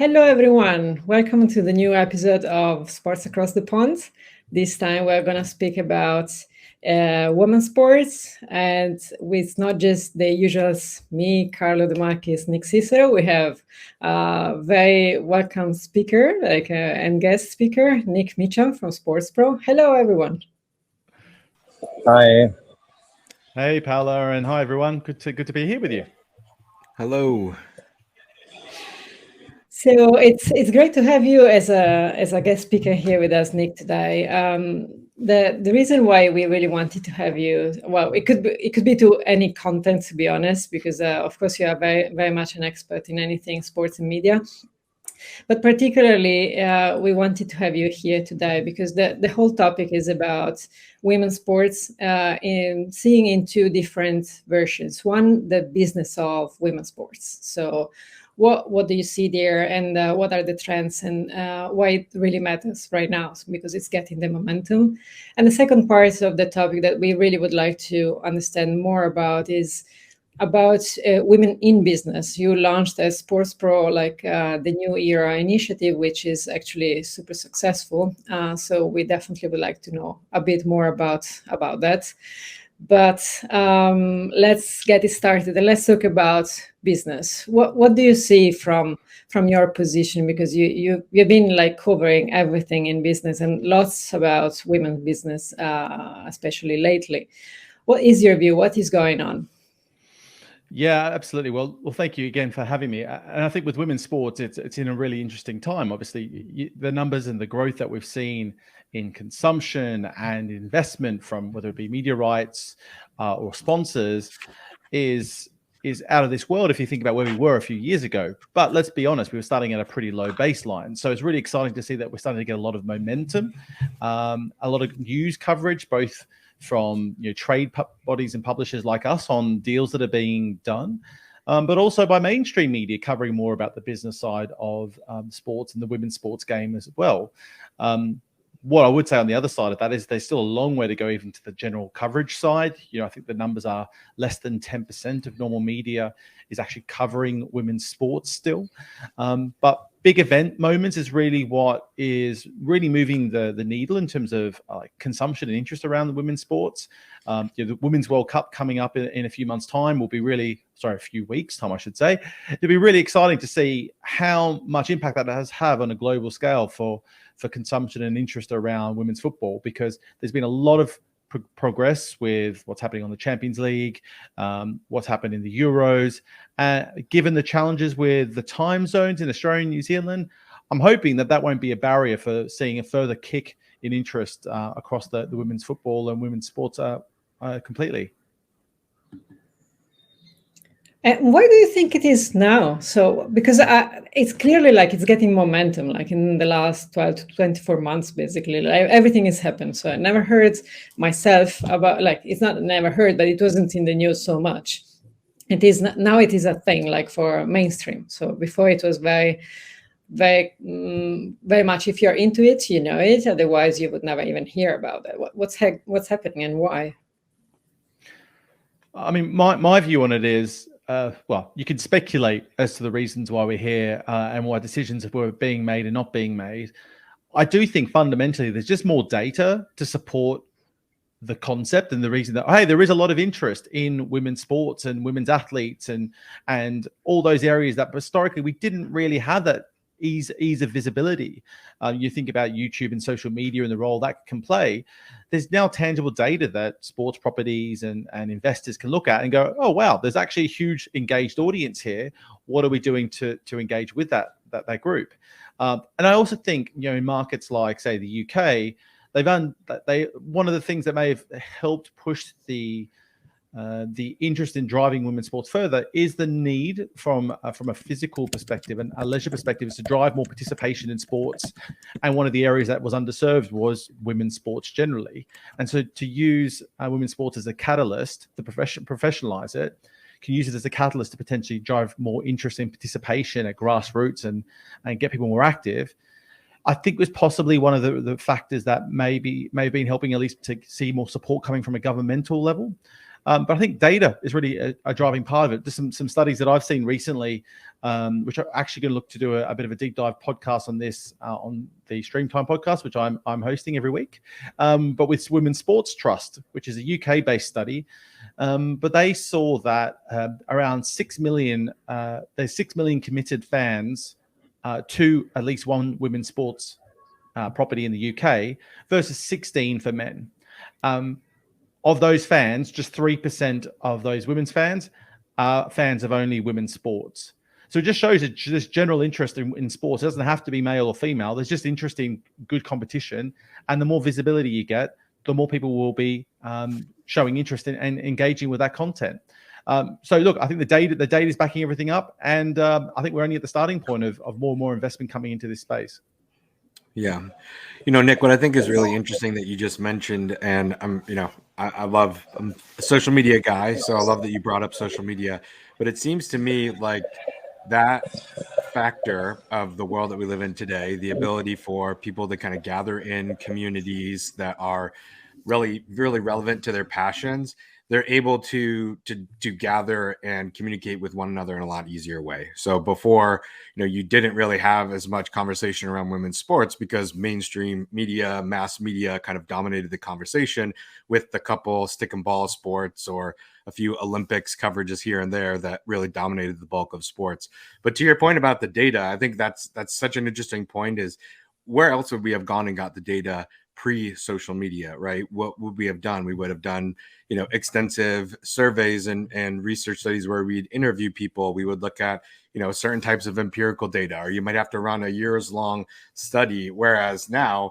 Hello, everyone. Welcome to the new episode of Sports Across the Pond. This time, we're going to speak about women's sports, and with not just the usuals, me, Carlo De Marquis, Nick Cicero. We have a very welcome speaker, and guest speaker, Nick Mitchell from Sports Pro. Hello, everyone. Hi. Hey, Paola, and hi, everyone. Good to be here with you. Hello. So it's great to have you as a guest speaker here with us, Nick, today. The reason why we really wanted to have you, well, it could be to any content, to be honest, because of course you are very much an expert in anything sports and media. But particularly, we wanted to have you here today because the whole topic is about women's sports in seeing in two different versions. One, the business of women's sports. So what do you see there, and what are the trends, and why it really matters right now, because it's getting the momentum. And the second part of the topic that we really would like to understand more about is about women in business. You launched as Sports Pro, the New Era initiative, which is actually super successful. So we definitely would like to know a bit more about that. But let's get it started and let's talk about business. What do you see from your position? Because you've been covering everything in business and lots about women's business, especially lately. What is your view? What is going on? Yeah, absolutely. Well, thank you again for having me. And I think with women's sports, it's in a really interesting time. Obviously, the numbers and the growth that we've seen in consumption and investment from whether it be media rights or sponsors is out of this world if you think about where we were a few years ago. But let's be honest, we were starting at a pretty low baseline. So it's really exciting to see that we're starting to get a lot of momentum, a lot of news coverage, both from trade bodies and publishers like us on deals that are being done, but also by mainstream media covering more about the business side of sports and the women's sports game as well. What I would say on the other side of that is there's still a long way to go even to the general coverage side. I think the numbers are less than 10% of normal media is actually covering women's sports still. But big event moments is really what is really moving the needle in terms of consumption and interest around the women's sports. The Women's World Cup coming up in a few months' time will be a few weeks' time, I should say. It'll be really exciting to see how much impact that has had on a global scale for consumption and interest around women's football, because there's been a lot of progress with what's happening on the Champions League, what's happened in the Euros. Given the challenges with the time zones in Australia and New Zealand, I'm hoping that won't be a barrier for seeing a further kick in interest across the women's football and women's sports completely. And why do you think it is now? So, because it's clearly it's getting momentum, in the last 12 to 24 months, basically. Everything has happened. So I never heard myself about, it's not never heard, but it wasn't in the news so much. It is now it is a thing, for mainstream. So before it was very, very, very much, if you're into it, you know it. Otherwise, you would never even hear about it. What's happening and why? I mean, my view on it is, you can speculate as to the reasons why we're here and why decisions were being made and not being made. I do think fundamentally there's just more data to support the concept and the reason that, hey, there is a lot of interest in women's sports and women's athletes and all those areas that historically we didn't really have that ease of visibility. You think about YouTube and social media and the role that can play. There's now tangible data that sports properties and investors can look at and go, oh, wow, there's actually a huge engaged audience here. What are we doing to engage with that group? And I also think, in markets like, say, the UK, one of the things that may have helped push the interest in driving women's sports further is the need from a physical perspective and a leisure perspective is to drive more participation in sports. And one of the areas that was underserved was women's sports generally. And so to use women's sports as a catalyst to professionalize it, can use it as a catalyst to potentially drive more interest in participation at grassroots and get people more active, I think was possibly one of the factors that may have been helping at least to see more support coming from a governmental level. But I think data is really a driving part of it. There's some studies that I've seen recently, which are actually going to look to do a bit of a deep dive podcast on this on the Streamtime podcast, which I'm hosting every week. But with Women's Sports Trust, which is a UK-based study, but they saw that around 6 million, there's 6 million committed fans to at least one women's sports property in the UK versus 16 for men. Of those fans, just 3% of those women's fans are fans of only women's sports. So it just shows that this general interest in sports. It doesn't have to be male or female. There's just interest in good competition. And the more visibility you get, the more people will be showing interest in and engaging with that content. So look, I think the data is backing everything up. And I think we're only at the starting point of more and more investment coming into this space. Yeah. Nick, what I think is really interesting that you just mentioned, and I'm a social media guy, so I love that you brought up social media, but it seems to me like that factor of the world that we live in today, the ability for people to kind of gather in communities that are really, really relevant to their passions, they're able to gather and communicate with one another in a lot easier way. So before, you didn't really have as much conversation around women's sports because mainstream media, mass media kind of dominated the conversation with the couple stick and ball sports or a few Olympics coverages here and there that really dominated the bulk of sports. But to your point about the data, I think that's such an interesting point, is where else would we have gone and got the data pre-social media, right? What would we have done? We would have done, extensive surveys and research studies where we'd interview people. We would look at, certain types of empirical data, or you might have to run a years-long study. Whereas now,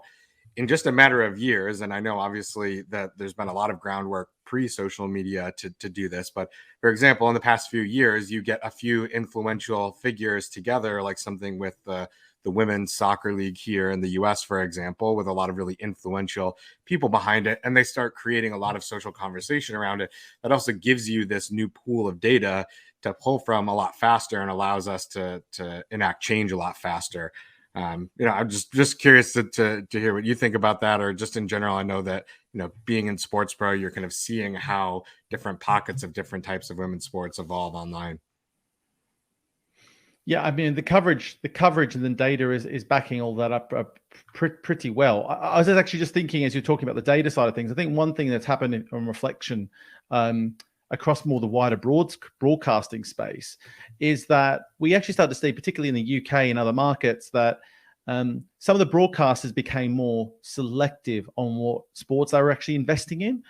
in just a matter of years, and I know obviously that there's been a lot of groundwork pre-social media to do this, but for example, in the past few years, you get a few influential figures together, like something with the women's soccer league here in the US, for example, with a lot of really influential people behind it. And they start creating a lot of social conversation around it. That also gives you this new pool of data to pull from a lot faster and allows us to enact change a lot faster. I'm just curious to hear what you think about that, or just in general. I know that, being in sports pro, you're kind of seeing how different pockets of different types of women's sports evolve online. Yeah, I mean, the coverage and the data is backing all that up pretty well. I was actually just thinking, as you're talking about the data side of things, I think one thing that's happened on reflection across more the wider broadcasting space is that we actually start to see, particularly in the UK and other markets, that some of the broadcasters became more selective on what sports they were actually investing in,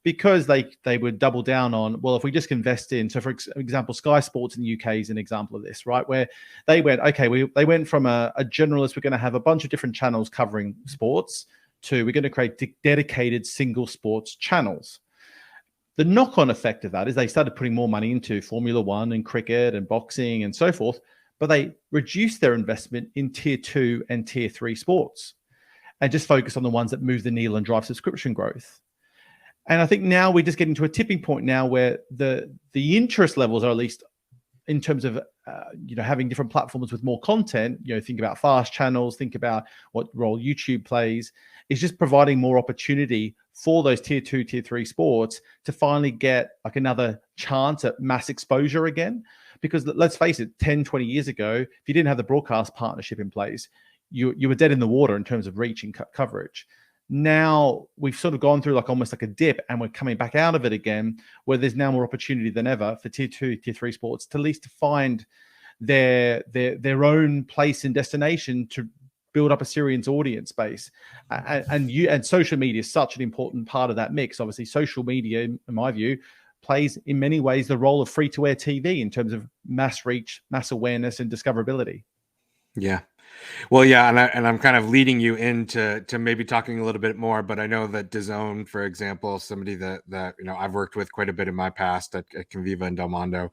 because they would double down on, well, if we just invest in, so for example, Sky Sports in the UK is an example of this, right? Where they went, okay, they went from a generalist, we're going to have a bunch of different channels covering sports, to we're going to create dedicated single sports channels. The knock-on effect of that is they started putting more money into Formula One and cricket and boxing and so forth, but they reduced their investment in tier 2 and tier 3 sports and just focus on the ones that move the needle and drive subscription growth. And I think now we're just getting to a tipping point now where the interest levels are, at least in terms of having different platforms with more content. Think about fast channels, think about what role YouTube plays, is just providing more opportunity for those tier 2, tier 3 sports to finally get like another chance at mass exposure again. Because let's face it, 10, 20 years ago, if you didn't have the broadcast partnership in place, you were dead in the water in terms of reach and coverage. Now we've sort of gone through like almost like a dip, and we're coming back out of it again, where there's now more opportunity than ever for tier 2, tier 3 sports to at least find their own place and destination to build up a serious audience base. And social media is such an important part of that mix. Obviously, social media, in my view, plays in many ways the role of free-to-air TV in terms of mass reach, mass awareness, and discoverability. Yeah. Well, yeah, and I'm kind of leading you into maybe talking a little bit more, but I know that DAZN, for example, somebody that I've worked with quite a bit in my past at Conviva and Del Mondo,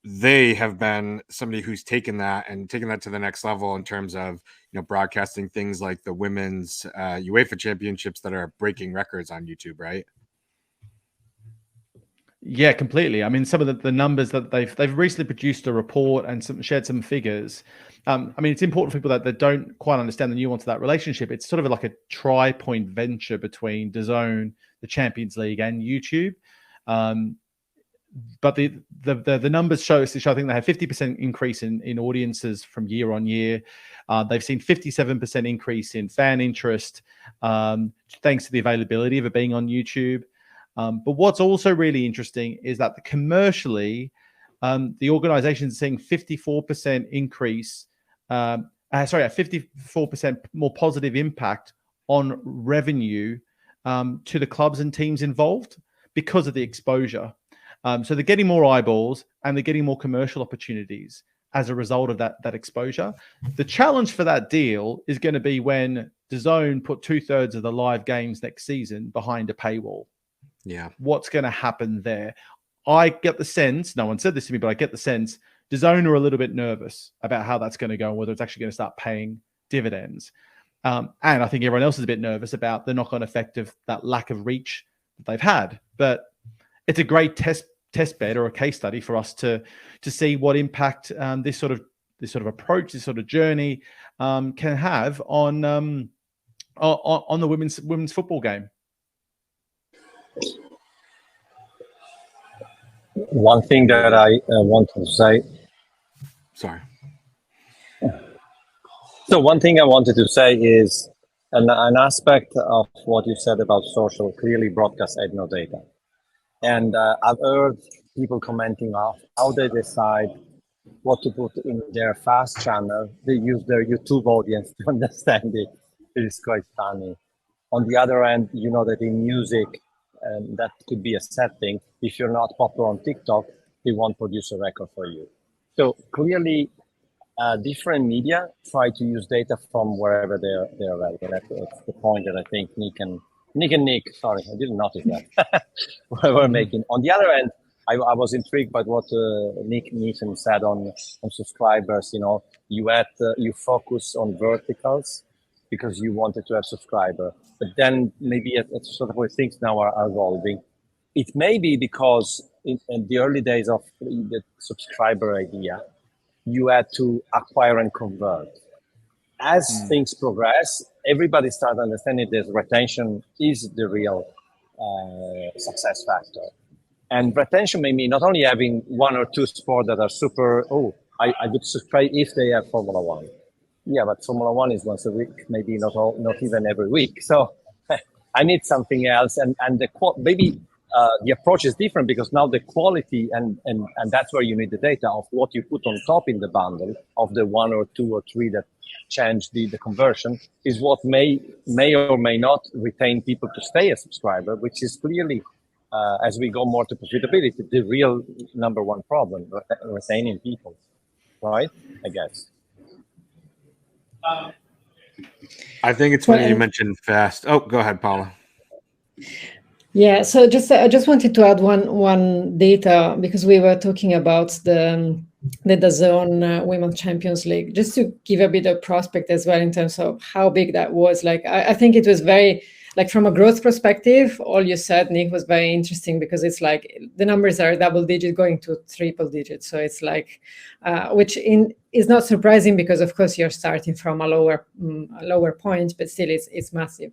they have been somebody who's taken that to the next level in terms of broadcasting things like the women's UEFA championships that are breaking records on YouTube, right? Yeah, completely. I mean, some of the numbers that they've recently produced a report and shared some figures. I mean, it's important for people that don't quite understand the nuance of that relationship. It's sort of like a tri-point venture between DAZN, the Champions League, and YouTube. But the numbers show, I think they have 50% increase in audiences from year on year. They've seen 57% increase in fan interest, thanks to the availability of it being on YouTube. But what's also really interesting is that commercially, the organization is seeing 54% increase, a 54% more positive impact on revenue to the clubs and teams involved because of the exposure. So they're getting more eyeballs and they're getting more commercial opportunities as a result of that exposure. The challenge for that deal is going to be when DAZN put 2/3 of the live games next season behind a paywall. Yeah. What's going to happen there? I get the sense, no one said this to me, but I get the sense DAZN are a little bit nervous about how that's going to go and whether it's actually going to start paying dividends. And I think everyone else is a bit nervous about the knock-on effect of that lack of reach that they've had. But it's a great test bed or a case study for us to see what impact this sort of approach, this sort of journey can have on the women's football game. One thing that I wanted to say. Sorry. So one thing I wanted to say is an aspect of what you said about social. Clearly, broadcast had no data. And I've heard people commenting on how they decide what to put in their fast channel. They use their YouTube audience to understand it. It is quite funny. On the other end, you know that in music, that could be a setting. If you're not popular on TikTok, they won't produce a record for you. So clearly, different media try to use data from wherever they're relevant. That's the point that I think Nick, sorry, I didn't notice that, we're making. On the other end, I was intrigued by what Nick Neeson said on subscribers. You know, you focus on verticals because you wanted to have subscriber, but then maybe it's sort of where things now are evolving. It may be because in the early days of the subscriber idea, you had to acquire and convert. As things progress, everybody starts understanding that retention is the real success factor. And retention may mean not only having one or two sports that are super, I would subscribe if they have Formula One. Yeah, but Formula One is once a week, maybe not even every week. So I need something else. And maybe the approach is different because now the quality and that's where you need the data of what you put on top in the bundle of the one or two or three that change the conversion is what may or may not retain people to stay a subscriber, which is clearly, as we go more to profitability, the real number one problem, retaining people, right? I guess. I think it's funny you mentioned fast. Oh, go ahead, Paola. Yeah, so I just wanted to add one data because we were talking about the DAZN Women's Champions League, just to give a bit of prospect as well in terms of how big that was. Like I think it was very, like from a growth perspective, all you said, Nick, was very interesting because it's like the numbers are double digit going to triple digit. So it's like, which is not surprising because of course you're starting from a lower point, but still it's massive.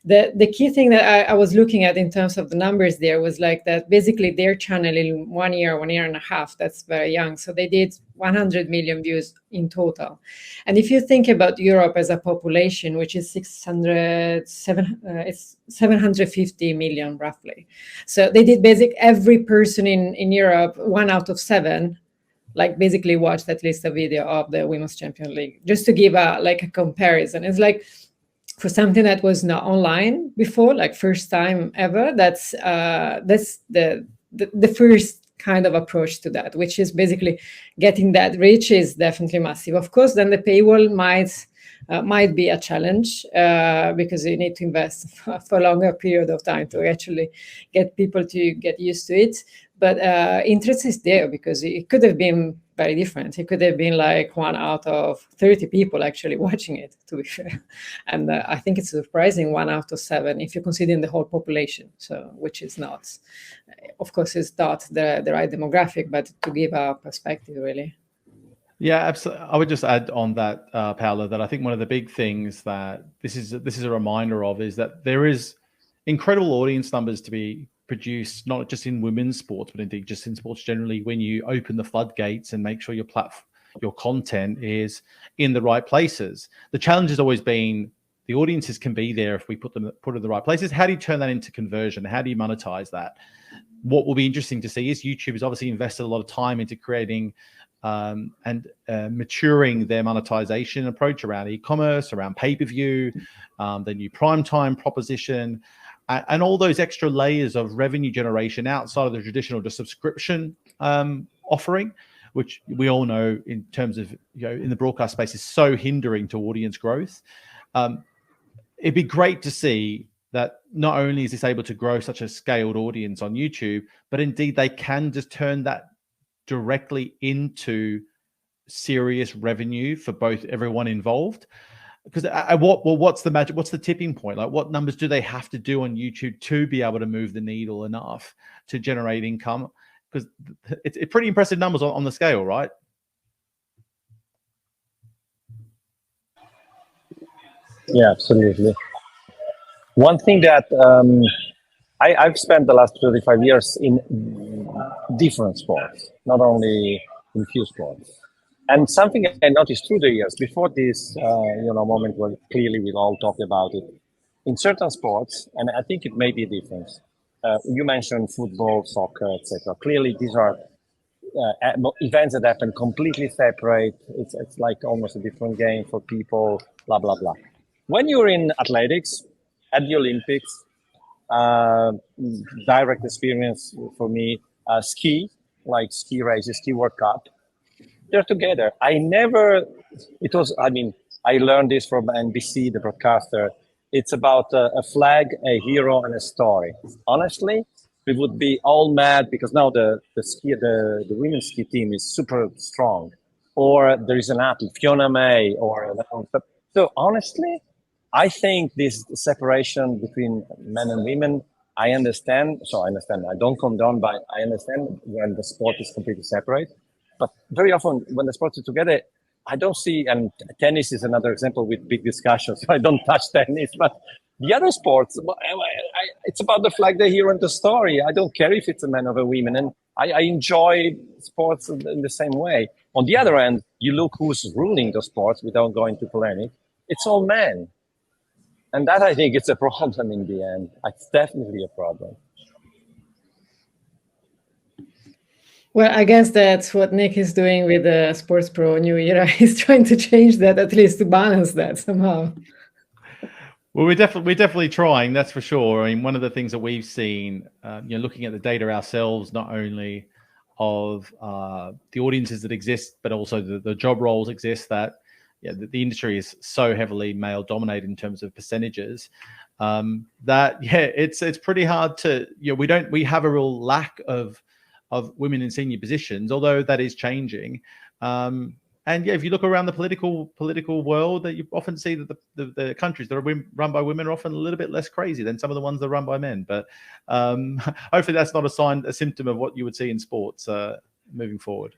The key thing that I was looking at in terms of the numbers there was like that basically their channel in 1 year and a half, that's very young. So they did 100 million views in total. And if you think about Europe as a population, which is 750 million roughly. So they did every person in Europe, 1 out of 7, like basically watched at least a video of the Women's Champions League, just to give a comparison. It's like for something that was not online before, like first time ever, that's the first kind of approach to that, which is basically getting that reach is definitely massive. Of course, then the paywall might be a challenge because you need to invest for a longer period of time to actually get people to get used to it. But interest is there because it could have been very different. It could have been like 1 out of 30 people actually watching it, to be fair. And I think it's surprising 1 out of 7 if you're considering the whole population. So, which is not, of course, it's not the right demographic, but to give a perspective, really. Yeah, absolutely. I would just add on that, Paola, that I think one of the big things that this is a reminder of is that there is incredible audience numbers to be produce, not just in women's sports, but indeed just in sports generally, when you open the floodgates and make sure your content is in the right places. The challenge has always been the audiences can be there if we put in the right places. How do you turn that into conversion? How do you monetize that? What will be interesting to see is YouTube has obviously invested a lot of time into creating and maturing their monetization approach around e-commerce, around pay-per-view, the new primetime proposition, and all those extra layers of revenue generation outside of the traditional just subscription offering, which we all know in terms of, in the broadcast space is so hindering to audience growth. It'd be great to see that not only is this able to grow such a scaled audience on YouTube, but indeed they can just turn that directly into serious revenue for both everyone involved. Because what's the magic? What's the tipping point? Like, what numbers do they have to do on YouTube to be able to move the needle enough to generate income? Because it's pretty impressive numbers on the scale, right? Yeah, absolutely. One thing that I've spent the last 35 years in different sports, not only in few sports. And something I noticed through the years, before this moment where clearly we all talk about it, in certain sports, and I think it may be a difference. You mentioned football, soccer, etc. Clearly, these are events that happen completely separate. It's like almost a different game for people, blah, blah, blah. When you're in athletics, at the Olympics, direct experience for me, ski races, ski World Cup, they're together. I learned this from NBC, the broadcaster. It's about a flag, a hero, and a story. Honestly, we would be all mad because now the women's ski team is super strong, or there is an athlete, Fiona May, so honestly, I think this separation between men and women, I understand. I don't condone, but I understand when the sport is completely separate. But very often when the sports are together, I don't see, and tennis is another example with big discussions. So I don't touch tennis, but the other sports, it's about the flag, the hero, and the story. I don't care if it's a man or a woman, and I enjoy sports in the same way. On the other hand, you look who's ruling the sports without going to polemic. It's all men. And that, I think, it's a problem in the end. It's definitely a problem. Well, I guess that's what Nick is doing with the Sports Pro New Era. He's trying to change that, at least to balance that somehow. Well, we're definitely trying, that's for sure. I mean, one of the things that we've seen, looking at the data ourselves, not only of the audiences that exist, but also the job roles exist, that the industry is so heavily male dominated in terms of percentages, it's pretty hard to, we have a real lack of women in senior positions, although that is changing. If you look around the political world, that you often see that the countries that are run by women are often a little bit less crazy than some of the ones that are run by men. But hopefully that's not a symptom of what you would see in sports moving forward.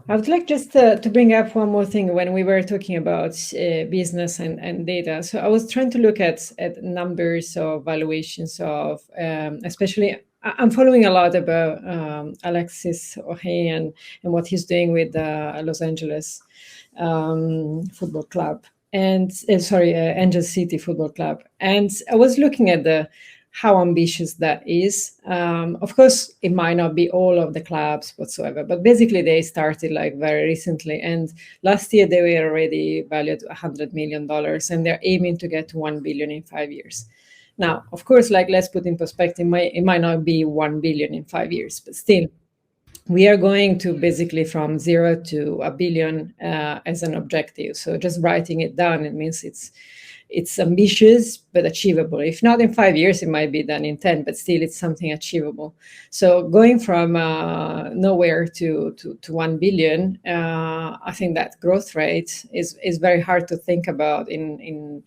I would like just to bring up one more thing when we were talking about business and data. So I was trying to look at numbers of valuations of, especially, I'm following a lot about Alexis Ohey and what he's doing with Los Angeles Football Club and Angel City Football Club. And I was looking at how ambitious that is. Of course, it might not be all of the clubs whatsoever, but basically they started like very recently. And last year they were already valued $100 million, and they're aiming to get to 1 billion in 5 years. Now, of course, let's put in perspective, it might not be 1 billion in 5 years, but still, we are going to basically from 0 to 1 billion as an objective. So just writing it down, it means it's ambitious but achievable. If not in 5 years, it might be done in 10, but still it's something achievable. So going from nowhere to 1 billion, I think that growth rate is very hard to think about in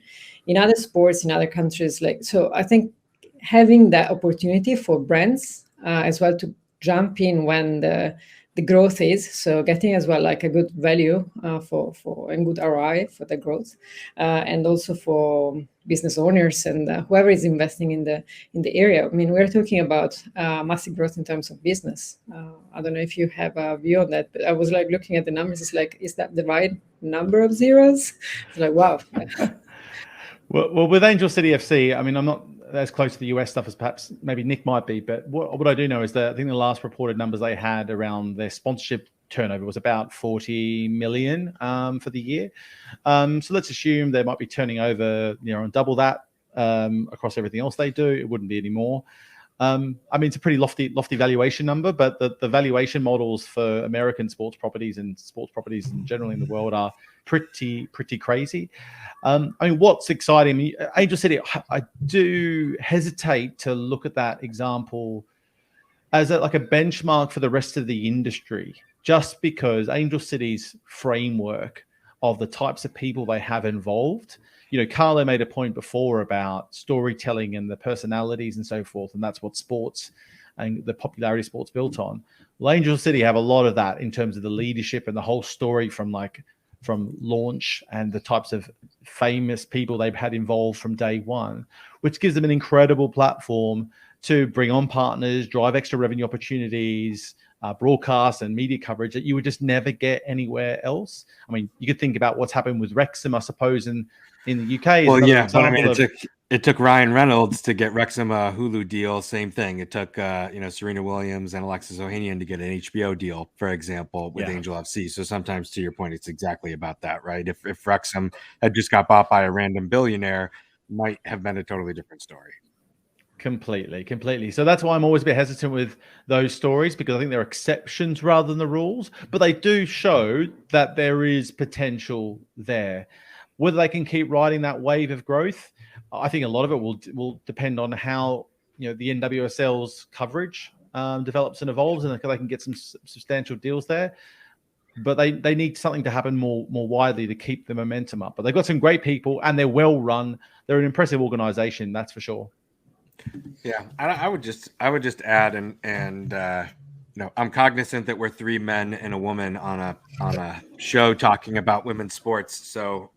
other sports, in other countries. So I think having that opportunity for brands as well to jump in when the the growth is. So getting as well like a good value for and good ROI for the growth, and also for business owners and whoever is investing in the area. I mean, we're talking about massive growth in terms of business. I don't know if you have a view on that, but I was like looking at the numbers. It's like, is that the right number of zeros? It's like, wow. Well, with Angel City FC, I mean, I'm not as close to the US stuff as perhaps maybe Nick might be, but what I do know is that I think the last reported numbers they had around their sponsorship turnover was about 40 million for the year. So let's assume they might be turning over, and double that across everything else they do. It wouldn't be any more. I mean, it's a pretty lofty valuation number, but the valuation models for American sports properties and sports properties in general in the world are pretty crazy. I mean, what's exciting? Angel City, I do hesitate to look at that example as like a benchmark for the rest of the industry, just because Angel City's framework of the types of people they have involved. Carlo made a point before about storytelling and the personalities and so forth, and that's what sports and the popularity of sports built on. Well, Angel City have a lot of that in terms of the leadership and the whole story from launch and the types of famous people they've had involved from day one, which gives them an incredible platform to bring on partners, drive extra revenue opportunities, broadcast and media coverage that you would just never get anywhere else. I mean, you could think about what's happened with Wrexham, I suppose, in the UK. Well, yeah, but I mean, it took Ryan Reynolds to get Wrexham a Hulu deal. Same thing. It took Serena Williams and Alexis Ohanian to get an HBO deal, for example, with Angel FC. So sometimes, to your point, it's exactly about that, right? If Wrexham had just got bought by a random billionaire, might have been a totally different story. Completely. So that's why I'm always a bit hesitant with those stories, because I think they're exceptions rather than the rules, but they do show that there is potential there. Whether they can keep riding that wave of growth, I think a lot of it will depend on how the NWSL's coverage develops and evolves, and they can get some substantial deals there. But they need something to happen more widely to keep the momentum up. But they've got some great people and they're well run. They're an impressive organization, that's for sure. Yeah, I would just add and I'm cognizant that we're three men and a woman on a show talking about women's sports. So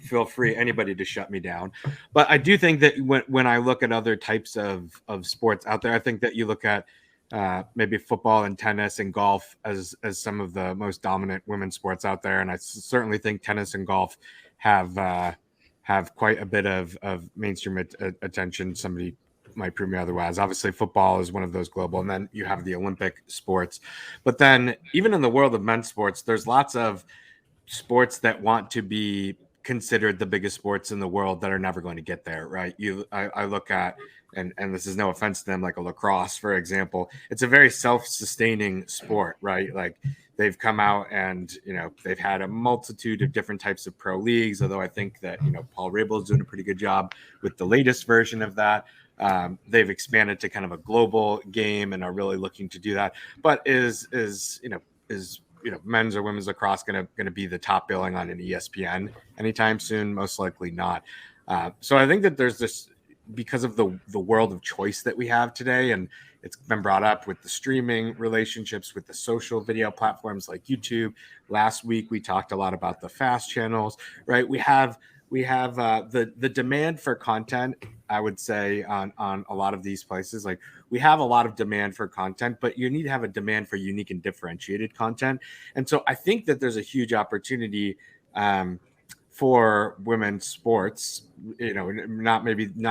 feel free anybody to shut me down. But I do think that when I look at other types of sports out there, I think that you look at maybe football and tennis and golf as some of the most dominant women's sports out there, and I certainly think tennis and golf have quite a bit of mainstream attention. Somebody might prove me otherwise. Obviously, football is one of those global, and then you have the Olympic sports. But then even in the world of men's sports, there's lots of sports that want to be considered the biggest sports in the world that are never going to get there, right? I look at, and this is no offense to them, like a lacrosse, for example. It's a very self-sustaining sport, right? Like they've come out and, they've had a multitude of different types of pro leagues, although I think that, Paul Rabel is doing a pretty good job with the latest version of that. They've expanded to kind of a global game and are really looking to do that. But is men's or women's lacrosse going to be the top billing on an ESPN anytime soon? Most likely not. So I think that there's this, because of the world of choice that we have today, and it's been brought up with the streaming relationships with the social video platforms like YouTube. Last week we talked a lot about the FAST channels, right? We have the demand for content, I would say, on a lot of these places. Like we have a lot of demand for content, but you need to have a demand for unique and differentiated content. And so I think that there's a huge opportunity for women's sports, not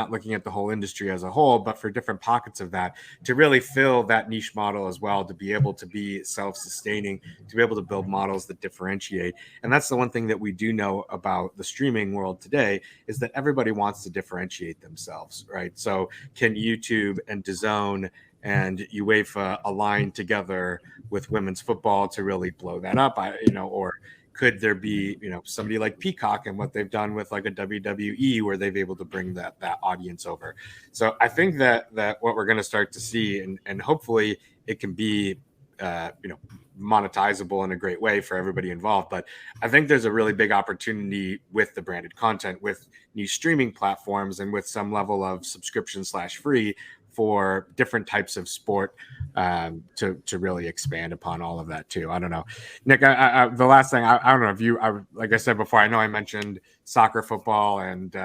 looking at the whole industry as a whole, but for different pockets of that, to really fill that niche model as well, to be able to be self-sustaining, to be able to build models that differentiate. And that's the one thing that we do know about the streaming world today, is that everybody wants to differentiate themselves, right? So can YouTube and DAZN and UEFA align together with women's football to really blow that up? Or could there be, somebody like Peacock and what they've done with like a WWE, where they've able to bring that audience over? So I think that what we're going to start to see, and hopefully it can be monetizable in a great way for everybody involved. But I think there's a really big opportunity with the branded content, with new streaming platforms, and with some level of subscription/free for different types of sport to really expand upon all of that too. I don't know, Nick. The last thing I don't know if you, like I said before, I know I mentioned soccer, football, and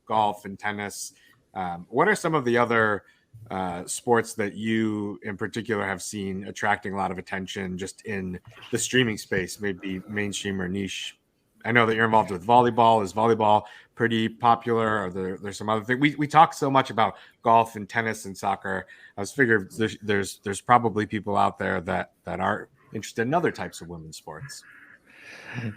golf and tennis. What are some of the other sports that you in particular have seen attracting a lot of attention just in the streaming space, maybe mainstream or niche? I know that you're involved with volleyball. Is volleyball pretty popular? Or there's some other thing? We talk so much about golf and tennis and soccer. I was figuring there's probably people out there that are interested in other types of women's sports.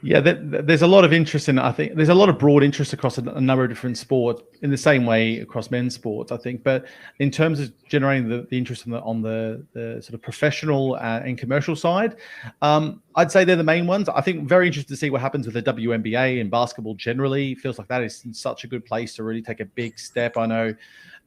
Yeah, there's a lot of interest in. I think there's a lot of broad interest across a number of different sports in the same way across men's sports, I think. But in terms of generating the interest on the sort of professional and commercial side, I'd say they're the main ones. I think very interested to see what happens with the WNBA and basketball generally. It feels like that is in such a good place to really take a big step. I know,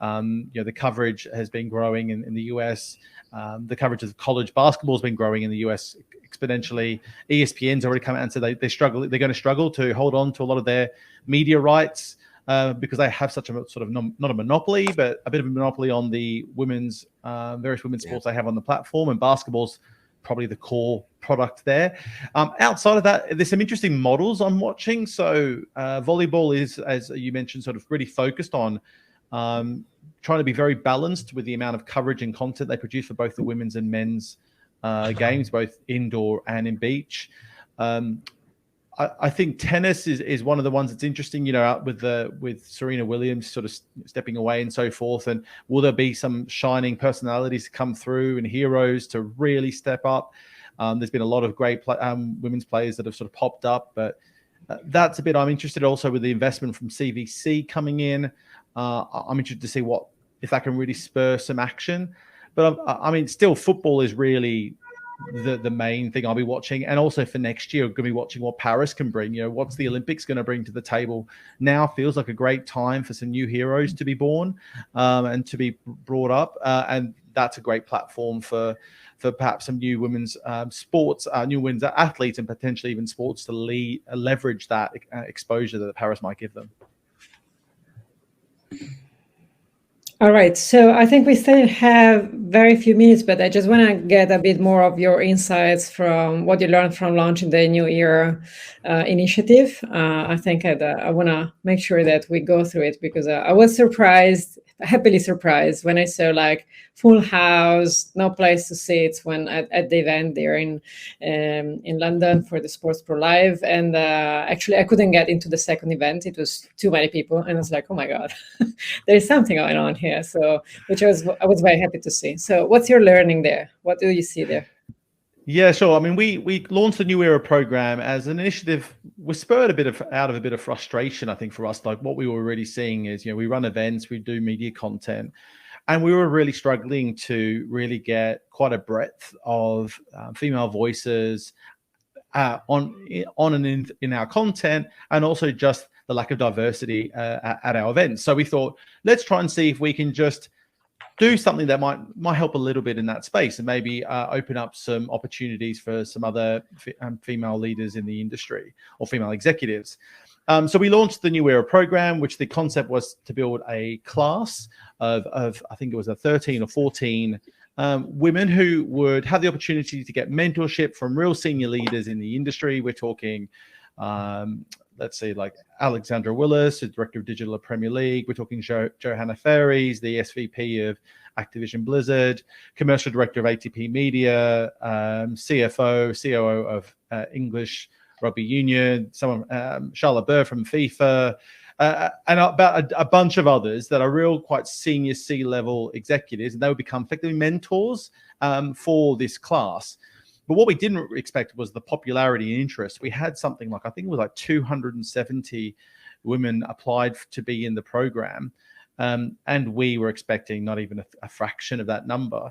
the coverage has been growing in the US. The coverage of college basketball has been growing in the US exponentially. ESPN's already come out and said they struggle. They're going to struggle to hold on to a lot of their media rights because they have such a sort of not a monopoly, but a bit of a monopoly on the women's various women's sports they have on the platform, and basketball's probably the core product there. Outside of that, there's some interesting models I'm watching. So volleyball is, as you mentioned, sort of really focused on trying to be very balanced with the amount of coverage and content they produce for both the women's and men's games, both indoor and in beach. I think tennis is one of the ones that's interesting, out with Serena Williams sort of stepping away and so forth. And will there be some shining personalities to come through and heroes to really step up? There's been a lot of great women's players that have sort of popped up, but that's a bit I'm interested also with the investment from CVC coming in. I'm interested to see if that can really spur some action. But I mean, still, football is really the main thing I'll be watching. And also for next year, I'm going to be watching what Paris can bring. What's the Olympics going to bring to the table? Now feels like a great time for some new heroes to be born and to be brought up. And that's a great platform for perhaps some new women's sports, new women's athletes, and potentially even sports to leverage that exposure that Paris might give them. All right, so I think we still have very few minutes, but I just want to get a bit more of your insights from what you learned from launching the New Era initiative. I think I want to make sure that we go through it because I was happily surprised when I saw like full house, no place to sit when at the event there in London for the Sports Pro Live. And actually I couldn't get into the second event. It was too many people. And I was like, oh my God, there's something going on here. So, I was very happy to see. So what's your learning there? What do you see there? Yeah, sure. I mean, we launched the New Era program as an initiative. We spurred out of a bit of frustration, I think, for us. Like what we were really seeing is, we run events, we do media content, and we were really struggling to really get quite a breadth of female voices on and in our content, and also just the lack of diversity at our events. So we thought, let's try and see if we can just do something that might help a little bit in that space and maybe open up some opportunities for some other female leaders in the industry or female executives. So we launched the New Era program, which the concept was to build a class of I think it was 13 or 14 women who would have the opportunity to get mentorship from real senior leaders in the industry. We're talking let's say like Alexandra Willis, the Director of Digital at Premier League. We're talking Johanna Ferries, the SVP of Activision Blizzard, Commercial Director of ATP Media, CFO, COO of English Rugby Union, Charlotte Burr from FIFA, and about a bunch of others that are real quite senior C-level executives, and they would become effectively mentors for this class. But what we didn't expect was the popularity and interest. We had something like, I think it was like 270 women applied to be in the program. And we were expecting not even a fraction of that number.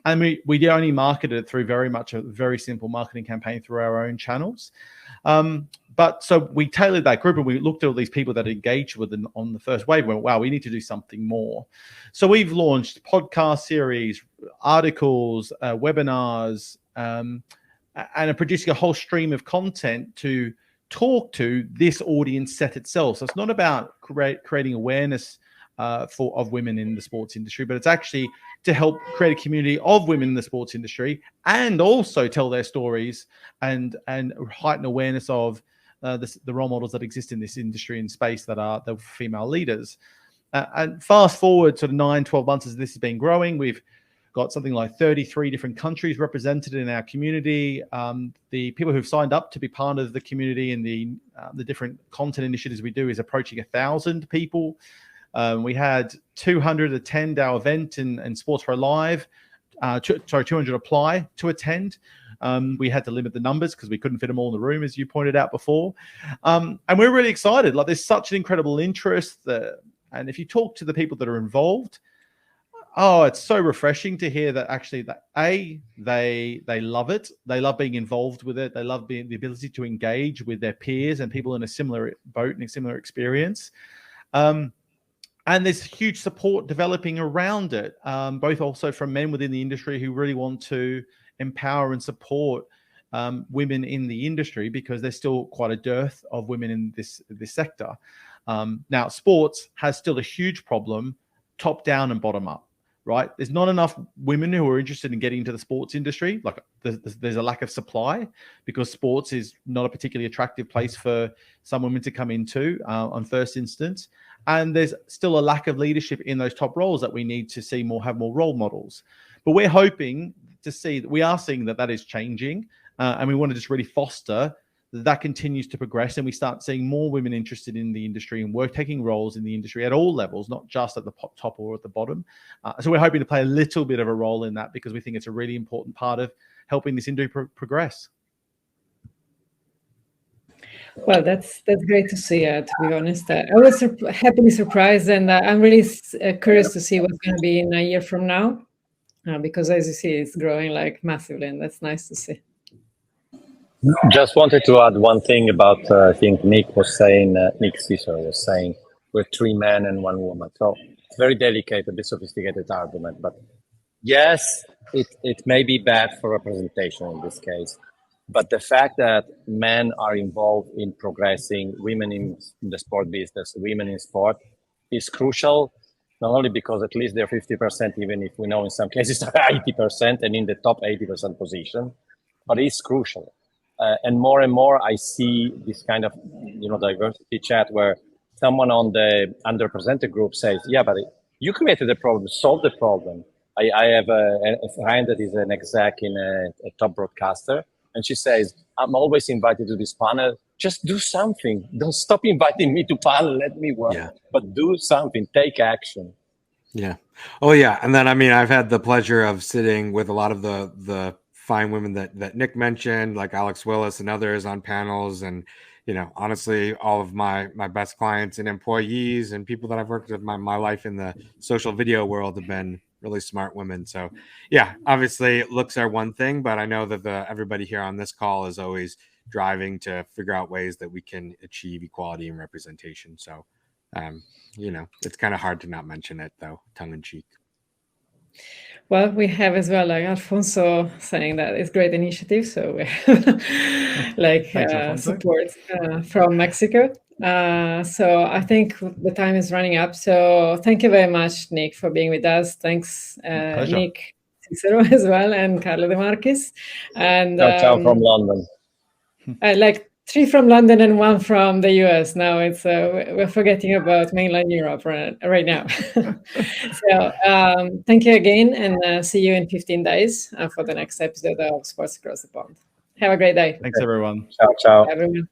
And we only marketed it through very much a very simple marketing campaign through our own channels. But so we tailored that group and we looked at all these people that engaged with them on the first wave and went, wow, we need to do something more. So we've launched podcast series, articles, webinars, and are producing a whole stream of content to talk to this audience set itself. So it's not about creating awareness of women in the sports industry, but it's actually to help create a community of women in the sports industry and also tell their stories and heighten awareness of the role models that exist in this industry and space that are the female leaders. And fast forward sort of 9-12 months as this has been growing, we've got something like 33 different countries represented in our community. The people who've signed up to be part of the community and the different content initiatives we do is approaching 1,000 people. We had 200 attend our event in Sports Pro Live. 200 apply to attend. We had to limit the numbers because we couldn't fit them all in the room, as you pointed out before. And we're really excited. Like, there's such an incredible interest. And if you talk to the people that are involved, oh, it's so refreshing to hear that actually that they love it. They love being involved with it. They love the ability to engage with their peers and people in a similar boat and a similar experience. And there's huge support developing around it, both also from men within the industry who really want to empower and support women in the industry, because there's still quite a dearth of women in this sector. Now, sports has still a huge problem, top down and bottom up, right? There's not enough women who are interested in getting into the sports industry. Like, there's a lack of supply because sports is not a particularly attractive place for some women to come into on first instance. And there's still a lack of leadership in those top roles that we need to see have more role models. But we're hoping to see that we are seeing that is changing. And we want to just really foster that continues to progress, and we start seeing more women interested in the industry and taking roles in the industry at all levels, not just at the top or at the bottom. So we're hoping to play a little bit of a role in that, because we think it's a really important part of helping this industry progress. Well, that's great to see. To be honest, I was happily surprised, and I'm really curious to see what's going to be in a year from now, because as you see, it's growing like massively, and that's nice to see. Just wanted to add one thing about, I think Nick Cicero was saying, we're 3 men and 1 woman. So it's very delicate, a bit sophisticated argument, but yes, it may be bad for representation in this case. But the fact that men are involved in progressing, women in the sport business, women in sport, is crucial, not only because at least they're 50%, even if we know in some cases they're 80% and in the top 80% position, but it's crucial. And more I see this kind of, diversity chat where someone on the underrepresented group says, yeah, but you created the problem, solve the problem. I have a friend that is an exec in a top broadcaster, and she says, I'm always invited to this panel. Just do something. Don't stop inviting me to panel. Let me work. Yeah. But do something. Take action. Yeah. Oh, yeah. And then, I've had the pleasure of sitting with a lot of the fine women that Nick mentioned, like Alex Willis and others on panels. And, honestly, all of my best clients and employees and people that I've worked with my life in the social video world have been really smart women. So yeah, obviously looks are one thing, but I know that everybody here on this call is always driving to figure out ways that we can achieve equality and representation. So, it's kind of hard to not mention it though, tongue in cheek. Well, we have as well, like Alfonso saying that it's a great initiative. So we have support from Mexico. So I think the time is running up. So thank you very much, Nick, for being with us. Thanks, Nick Cicero as well, and Carlo De Marquis. And ciao from London. 3 from London and 1 from the US. Now it's we're forgetting about mainland Europe right now. So thank you again, and see you in 15 days for the next episode of Sports Across the Pond. Have a great day. Thanks, everyone. Ciao. Everyone.